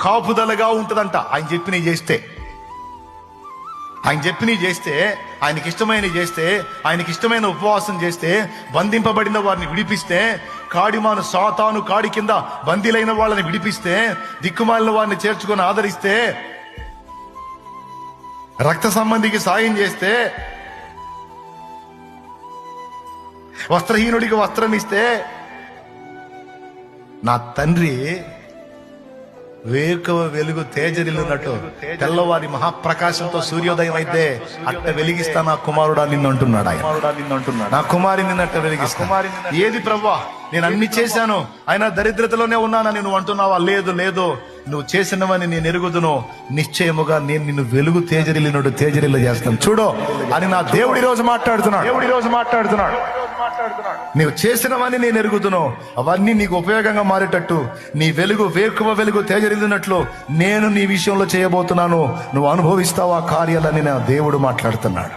కాపుదలగా ఉంటదంట. ఆయన చెప్పినవి చేస్తే, ఆయన చెప్పినవి చేస్తే, ఆయనకి ఇష్టమైనవి చేస్తే, ఆయనకి ఇష్టమైన ఉపవాసం చేస్తే, బంధింపబడిన వారిని విడిపిస్తే, కాడిమాను సాతాను కాడి కింద బందీలైన వాళ్ళని విడిపిస్తే, దిక్కుమాలిన వారిని చేర్చుకొని ఆదరిస్తే, రక్త సంబంధికి సాయం చేస్తే, వస్త్రహీనుడికి వస్త్రం ఇస్తే, నా తండ్రి వేకువ వెలుగు తేజరిల్లున్నట్టు తెల్లవారి మహాప్రకాశంతో సూర్యోదయం అయితే అట్ట వెలిగిస్తా నా కుమారుడా నిన్ను అంటున్నాడు ఆయన. నా కుమారి నిన్నట్ట వెలిగిస్తా. ఏది ప్రభువా, నేను అన్ని చేశాను, అయినా దరిద్రతలోనే ఉన్నానని నువ్వు అంటున్నావా? లేదు లేదు, నువ్వు చేసినవని నేను ఎరుగుదును, నిశ్చయముగా నేను నిన్ను వెలుగు తేజరిల్లినట్టు తేజరిల్ల చేస్తాను చూడు అని నా దేవుడి రోజు మాట్లాడుతున్నాడు. నీవు చేసినవని నేను ఎరుగుదును, అవన్నీ నీకు ఉపయోగంగా మారేటట్టు, నీ వెలుగు వేకువ వెలుగు తేజరిల్లినట్లు నేను నీ విషయంలో చేయబోతున్నాను, నువ్వు అనుభవిస్తావా కార్యాలని నా దేవుడు మాట్లాడుతున్నాడు.